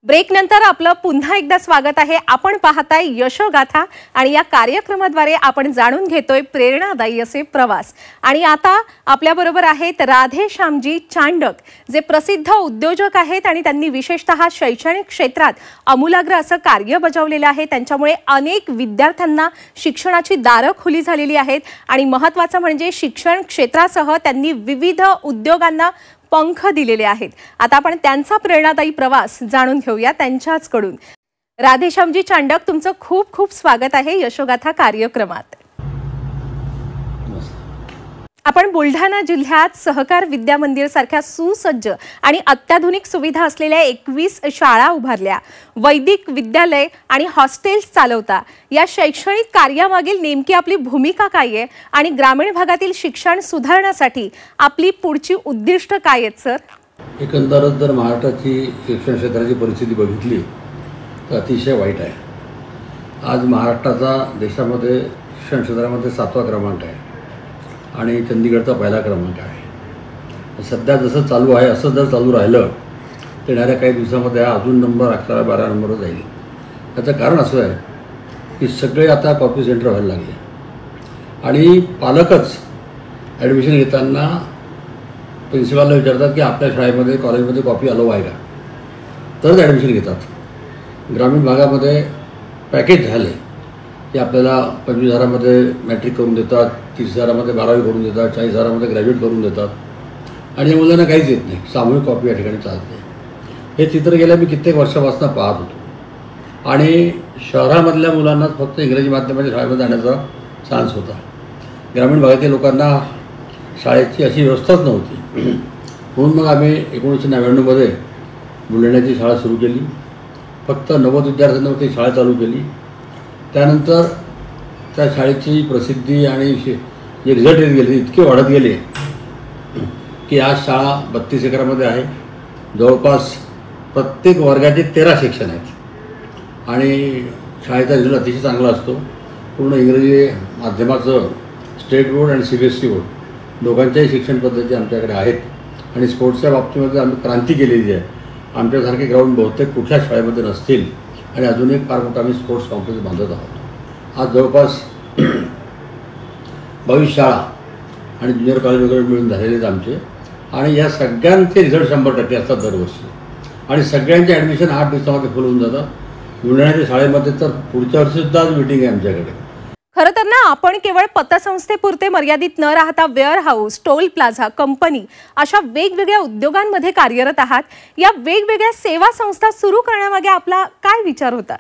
Break नंतर आपलं पुन्हा एकदा स्वागत आहे। आपण पाहताय यशोगाथा आणि या कार्यक्रमाद्वारे आपण जाणून घेतोय प्रेरणादायी असे प्रवास। आणि आता आपल्या बरोबर आहेत राधेश्यामजी चांडक, जे प्रसिद्ध उद्योजक आहेत आणि त्यांनी विशेषतः शैक्षणिक क्षेत्रात आमूलाग्र असं कार्य बजावलेलं आहे। त्यांच्यामुळे अनेक विद्यार्थ्यांना शिक्षणाची दारं खुली झालेली आहेत आणि महत्त्वाचं म्हणजे शिक्षण क्षेत्रासह त्यांनी विविध उद्योगांना पंख दिलेले आहेत। आता आपण त्यांचा प्रेरणादायी प्रवास जाणून घेऊया त्यांच्याचकडून। राधेश्यामजी चांडक, तुमचं खूप खूप स्वागत आहे यशोगाथा कार्यक्रमात। आपण बुलढाणा जिल्ह्यात सहकार विद्या मंदिर सारख्या सुसज्ज आणि अत्याधुनिक सुविधा असलेल्या 21 शाळा उभारल्या, वैदिक विद्यालय आणि हॉस्टेल्स चालवता। या शैक्षणिक कार्यामागील नेमकी आपली भूमिका काय आहे आणि ग्रामीण भागातील शिक्षण सुधारण्यासाठी आपली पुढची उद्दिष्ट काय आहेत सर? एकंदरच जर महाराष्ट्राची शिक्षण क्षेत्राची परिस्थिती बघितली तर अतिशय वाईट आहे। आज महाराष्ट्राचा देशामध्ये शिक्षण क्षेत्रामध्ये 7वा क्रमांक आहे आणि चंदीगडचा पहिला क्रमांक आहे। सध्या जसं चालू आहे असं जर चालू राहिलं तर येणाऱ्या काही दिवसामध्ये हा अजून नंबर 11-12 नंबरवर जाईल। त्याचं कारण असं आहे की सगळे आता कॉपी सेंटर व्हायला लागले आणि पालकच ॲडमिशन घेताना प्रिन्सिपालला विचारतात की आपल्या शाळेमध्ये कॉलेजमध्ये कॉपी अलाउ आहे का, तरच ॲडमिशन घेतात। ग्रामीण भागामध्ये पॅकेज झाले की आपल्याला 25,000मध्ये मॅट्रिक करून देतात, 30,000मध्ये 12वी करून देतात, 40,000मध्ये ग्रॅज्युएट करून देतात आणि या मुलांना काहीच येत नाही। सामूहिक कॉपी या ठिकाणी चालते। हे चित्र गेल्या मी कित्येक वर्षापासून पाहत होतो आणि शहरामधल्या मुलांनाच फक्त इंग्रजी माध्यमाच्या शाळेमध्ये जाण्याचा चान्स होता। ग्रामीण भागातील लोकांना शाळेची अशी व्यवस्थाच नव्हती। म्हणून मग आम्ही 1999मध्ये बुलढाण्याची शाळा सुरू केली। फक्त 90 विद्यार्थ्यांना ती शाळा चालू केली। त्यानंतर त्या शाळेची प्रसिद्धी आणि जे रिझल्ट येत गेले इतके वाढत गेले की आज शाळा 32 एकरामध्ये आहे। जवळपास प्रत्येक वर्गाचे 13 सेक्शन आहेत आणि शाळेचा रिझल्ट अतिशय चांगला असतो। पूर्ण इंग्रजी माध्यमाचं स्टेट बोर्ड आणि CBSE बोर्ड दोघांच्याही शिक्षण पद्धती आमच्याकडे आहेत आणि स्पोर्ट्सच्या बाबतीमध्ये आम्ही क्रांती केलेली आहे। आमच्यासारखे ग्राउंड बहुतेक कुठल्या शाळेमध्ये नसतील आणि अजून एक फार मोठा आम्ही स्पोर्ट्स कॉम्प्लेक्स बांधत आहोत। आज जवळपास 22 शाळा आणि ज्युनियर कॉलेज वगैरे मिळून झालेले आहेत आमचे आणि या सगळ्यांचे रिझल्ट 100% असतात दरवर्षी आणि सगळ्यांचे ॲडमिशन 8 दिवसामध्ये फुल होऊन जातात। बुलढाण्याच्या शाळेमध्ये तर पुढच्या वर्षीसुद्धा मीटिंग आहे आमच्याकडे। खरं तर ना, आपण केवळ पतसंस्थेपुरते मर्यादित न राहता वेअरहाऊस, टोल प्लाझा, कंपनी अशा वेगवेगळ्या उद्योगांमध्ये कार्यरत आहात। या वेगवेगळ्या सेवा संस्था सुरू करण्यामागे आपला काय विचार होता?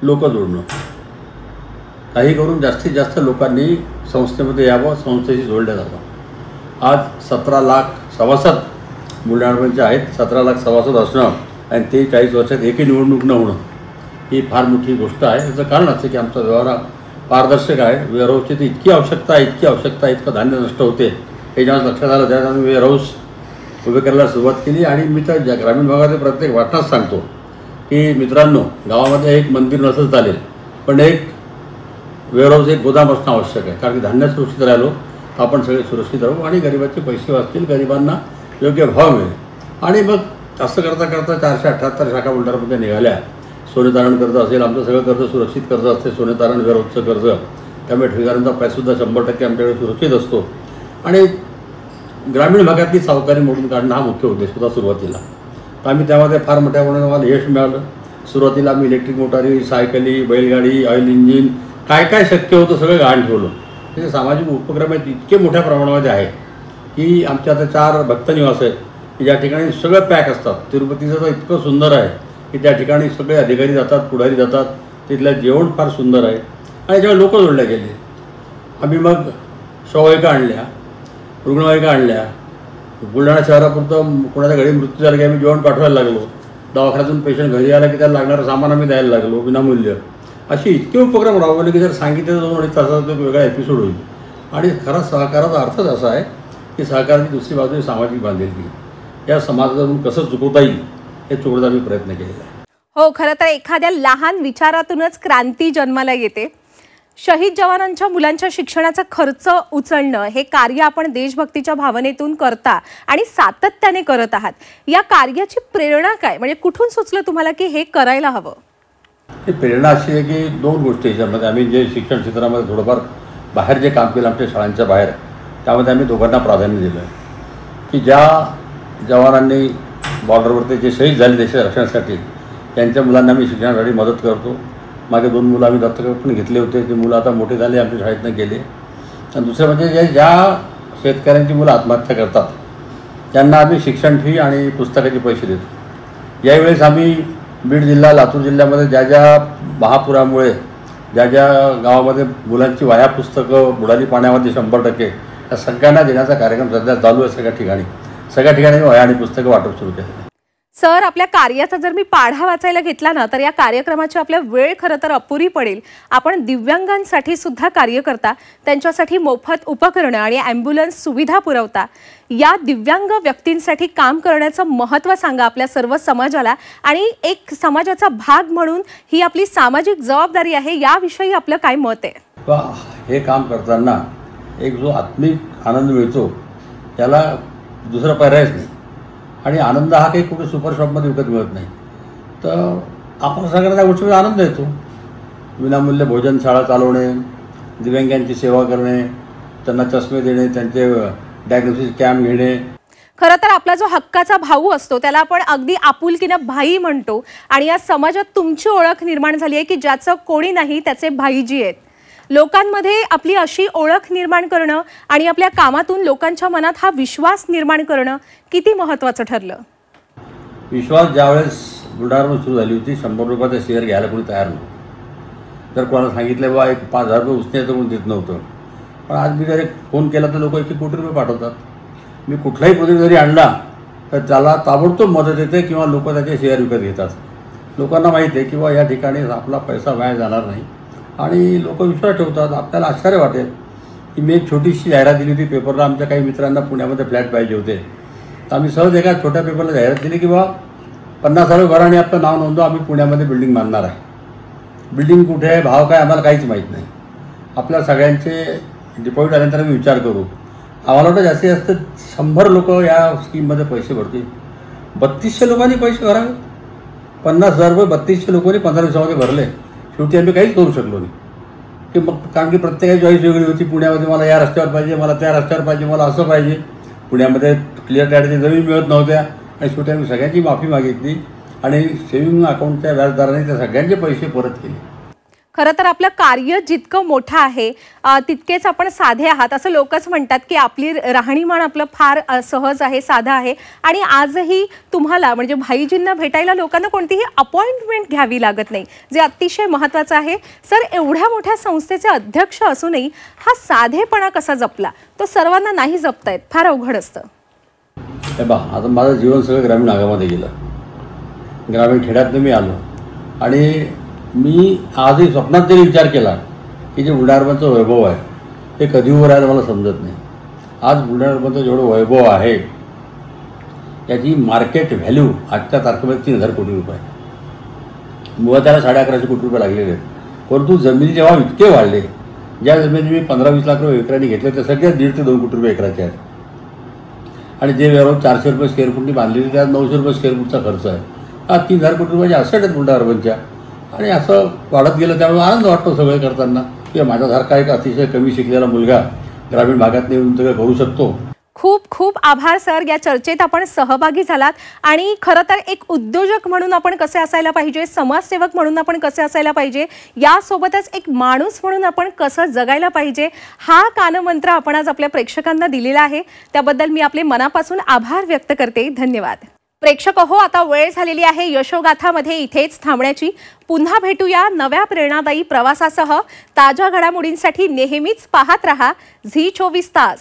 लोक जोडणं, काही करून जास्तीत जास्त लोकांनी संस्थेमध्ये यावं, संस्थेशी जोडल्या जावं। आज 17 लाख सभासद बुलढाण्यामध्ये आहेत। 17 लाख सभासद असणं आणि ते 40 वर्षात एकही निवडणूक न होणं ही फार मोठी गोष्ट आहे। त्याचं कारण असं की आमचा व्यवहार पारदर्शक आहे। वेअरहाऊसची तर इतकी आवश्यकता आहे, इतकं धान्य नष्ट होते हे जेव्हा लक्षात आलं त्यावेळेस आम्ही वेअरहाऊस उभे करायला सुरुवात केली आणि मी तर ग्रामीण भागातील प्रत्येक वाटाच सांगतो की मित्रांनो, गावामध्ये एक मंदिर नसलं चालेल पण एक वेअरहाऊस, एक गोदाम असणं आवश्यक आहे। कारण की धान्य सुरक्षित राहिलो तर आपण सगळे सुरक्षित राहू आणि गरिबाचे पैसे वाचतील, गरिबांना योग्य भाव मिळेल। आणि मग असं करता करता 478 शाखा बुलढाण्यामध्ये निघाल्या। सोने तारण कर्ज असेल, आमचं सगळं कर्ज सुरक्षित कर्ज असते, सोने तारण वेअरहाऊसचं कर्ज, त्यामुळे ठेवीदारांचा पैसासुद्धा 100% आमच्याकडे सुरक्षित असतो आणि ग्रामीण भागातली सावकारी मोडून काढणं हा मुख्य उद्देश होता सुरुवातीला। तर आम्ही त्यामध्ये फार मोठ्या प्रमाणात आम्हाला यश मिळालं। सुरुवातीला आम्ही इलेक्ट्रिक मोटारी, सायकली, बैलगाडी, ऑइल इंजिन काय काय शक्य होतं सगळं गहाण ठेवलं। हे सामाजिक उपक्रम आहेत इतके मोठ्या प्रमाणामध्ये आहे की आमच्या आता 4 भक्तनिवास आहेत की ज्या ठिकाणी सगळं पॅक असतात। तिरुपतीचं तर इतकं सुंदर आहे की त्या ठिकाणी सगळे अधिकारी जातात, पुढारी जातात, तिथलं जेवण फार सुंदर आहे आणि जेव्हा लोक जोडले गेले आम्ही मग शववाहिका आणल्या, रुग्णवाहिका आणल्या। बुलढाणा शहरापुरतं कोणाच्या घरी मृत्यू झाला की आम्ही जेवण पाठवायला लागलो। दवाखान्यातून पेशंट घरी आला की त्याला लागणारं सामान आम्ही द्यायला लागलो विनामूल्य। अशी इतके उपक्रम राबवले की जर सांगितलं 2-2.5 तासाचा एक वेगळा एपिसोड होईल। आणि खरा सहकाराचा अर्थच असा आहे की सहकाराची दुसरी बाजू सामाजिक बांधिलकी, या समाजातून कसं चुकवता येईल हे चुकवण्याचा आम्ही प्रयत्न केलेला आहे। हो, खरं तर एखाद्या लहान विचारातूनच क्रांती जन्माला येते। शहीद जवानांच्या मुलांच्या शिक्षणाचा खर्च उचलणं हे कार्य आपण देशभक्तीच्या भावनेतून करता आणि सातत्याने करत आहात. या कार्याची प्रेरणा काय, म्हणजे कुठून सुचलं तुम्हाला की हे करायला हवं? ही प्रेरणा अशी आहे की दोन गोष्टी याच्यामध्ये आम्ही जे शिक्षण क्षेत्रामध्ये थोडंफार बाहेर जे काम केलं आमच्या शाळांच्या बाहेर, त्यामध्ये आम्ही दोघांना प्राधान्य दिलं आहे की ज्या जवानांनी बॉर्डरवरती जे शहीद झाले देशाच्या रक्षणासाठी त्यांच्या मुलांना आम्ही शिक्षणासाठी मदत करतो. मागे 2 मुलं आम्ही दत्तक पण घेतले होते. ते मुलं आता मोठे झाले, आमच्या शाळेतनं गेले. आणि दुसरं म्हणजे ज्या शेतकऱ्यांची मुलं आत्महत्या करतात त्यांना आम्ही शिक्षण फी आणि पुस्तकाचे पैसे देतो. यावेळेस आम्ही बीड जिल्हा, लातूर जिल्ह्यामध्ये ज्या महापुरामुळे ज्या गावामध्ये मुलांची वह्या पुस्तकं बुडाली पाण्यामध्ये 100%, त्या सगळ्यांना देण्याचा कार्यक्रम सध्या चालू आहे. सगळ्या ठिकाणी वह्या आणि पुस्तकं वाटप सुरू केलं. सर, आपल्या कार्याचा जर मी पाढा वाचायला घेतला ना तर या कार्यक्रमाची आपल्या वेळ खरं तर अपुरी पडेल. आपण दिव्यांगांसाठी सुद्धा कार्य करता, त्यांच्यासाठी मोफत उपकरणं आणि ॲम्ब्युलन्स सुविधा पुरवता. या दिव्यांग व्यक्तींसाठी काम करण्याचं महत्त्व सांगा आपल्या सर्व समाजाला, आणि एक समाजाचा भाग म्हणून ही आपली सामाजिक जबाबदारी आहे, याविषयी आपलं काय मत आहे? हे काम करताना एक जो आत्मिक आनंद मिळतो त्याला दुसरा पर्यायच नाही. आणि आनंद हा काही कुठे सुपर शॉपमध्ये विकत मिळत नाही. तर आपण सगळ्यांना त्या गोष्टीमध्ये आनंद येतो. विनामूल्य भोजनशाळा चालवणे, दिव्यांगांची सेवा करणे, त्यांना चष्मे देणे, त्यांचे डायग्नोसिस कॅम्प घेणे. खरं तर आपला जो हक्काचा भाऊ असतो त्याला आपण अगदी आपुलकीनं भाई म्हणतो. आणि या समाजात तुमची ओळख निर्माण झाली आहे की ज्याचं कोणी नाही त्याचे भाईजी आहेत. लोकांमध्ये आपली अशी ओळख निर्माण करणं आणि आपल्या कामातून लोकांच्या मनात हा विश्वास निर्माण करणं किती महत्त्वाचं ठरलं? विश्वास ज्यावेळेस बुलढाण्यामध्ये सुरू झाली होती, 100 रुपयाचा शेअर घ्यायला कोणी तयार नव्हतं. जर कोणाला सांगितलं बा एक 5,000 रुपये उसने तर कोणी देत नव्हतं. पण आज मी जर एक फोन केला तर लोक 1 कोटी रुपये पाठवतात. मी कुठलाही प्रोजेक्ट जरी आणला तर त्याला ताबडतोब मदत येते किंवा लोक त्याचे शेअर विकत घेतात. लोकांना माहीत आहे की बा या ठिकाणी आपला पैसा वाया जाणार नाही आणि लोक विश्वास ठेवतात. आपल्याला आश्चर्य वाटेल की मी एक छोटीशी जाहिरात दिली होती पेपरला. आमच्या काही मित्रांना पुण्यामध्ये फ्लॅट पाहिजे होते, तर आम्ही सहज एका छोट्या पेपरला जाहिरात दिली की बा 50,000 घराने आपलं नाव नोंदवा, आम्ही पुण्यामध्ये बिल्डिंग बांधणार आहे. बिल्डिंग कुठे आहे, भाव काय, आम्हाला काहीच माहीत नाही. आपल्या सगळ्यांचे डिपॉझिट आल्यानंतर आम्ही विचार करू. आम्हाला वाटतं जास्तीत जास्त 100 लोक या स्कीममध्ये पैसे भरतील. 3200 लोकांनी पैसे भरावे. 50,000 रुपये 3200 लोकांनी 15 दिवसामध्ये भरले. शेवटी आम्ही काहीच करू शकलो नाही. की मग कारण की प्रत्येकाची चॉईस वेगळी होती. पुण्यामध्ये मला या रस्त्यावर पाहिजे, मला त्या रस्त्यावर पाहिजे, मला असं पाहिजे. पुण्यामध्ये क्लिअर टायरची जमीन मिळत नव्हत्या आणि शेवटी आम्ही सगळ्यांची माफी मागितली आणि सेव्हिंग अकाउंटच्या व्याजदाराने त्या सगळ्यांचे पैसे परत केले. खरं तर आपलं कार्य जितकं मोठं आहे तितकेच आपण साधे आहात असं लोकच म्हणतात की आपली राहणीमान आपलं फार सहज आहे, साधं आहे. आणि आजही तुम्हाला म्हणजे भाईजींना भेटायला लोकांना कोणतीही अपॉइंटमेंट घ्यावी लागत नाही, जे अतिशय महत्त्वाचं आहे. सर, एवढ्या मोठ्या संस्थेचे अध्यक्ष असूनही हा साधेपणा कसा जपला? तो सर्वांना नाही जपता येत, फार अवघड असतं. आता माझं जीवन सगळं ग्रामीण भागामध्ये गेलं. ग्रामीण खेड्यातनं मी आलो आणि मी आजही स्वप्नात जरी विचार केला की जे बुलढाण्याचं वैभव आहे ते कधी उभं राहायला मला समजत नाही. आज बुलढाण्याचं जेवढं वैभव आहे याची मार्केट व्हॅल्यू आजच्या तारखेमध्ये 3,000 कोटी रुपये. मुळात त्याला 11.5 कोटी रुपये लागलेले आहेत. परंतु जमिनी जेव्हा इतके वाढले, ज्या जमिनी मी 15-20 लाख रुपये एकराने घेतले त्या सगळ्या 1.5 ते 2 कोटी रुपये एकराचे आहेत. आणि जे वेअरहाऊस 400 रुपये स्क्वेअर फूटनी बांधलेली त्यात 900 रुपये स्क्वेअर फूटचा खर्च आहे. हा 3,000 कोटी रुपयाचे असेट आहेत बुलढाणा अर्बनच्या. आणि असं वाढत गेलं त्यामुळे आनंद वाटतो सगळं करताना की माझ्यासारखा एक अतिशय कमी शिकलेला मुलगा ग्रामीण भागात येऊन सगळं करू शकतो. खूप खूप आभार सर, या चर्चेत आपण सहभागी झालात. आणि खरं तर एक उद्योजक म्हणून आपण कसे असायला पाहिजे, समाजसेवक म्हणून आपण कसे असायला पाहिजे, यासोबतच एक माणूस म्हणून आपण कसं जगायला पाहिजे, हा कानमंत्र आपण आज आपल्या प्रेक्षकांना दिलेला आहे. त्याबद्दल मी आपले मनापासून आभार व्यक्त करते. धन्यवाद. प्रेक्षक हो, आता वेळ झालेली आहे यशोगाथामध्ये इथेच थांबण्याची. पुन्हा भेटूया नव्या प्रेरणादायी प्रवासासह. ताज्या घडामोडींसाठी नेहमीच पाहत रहा झी 24 तास.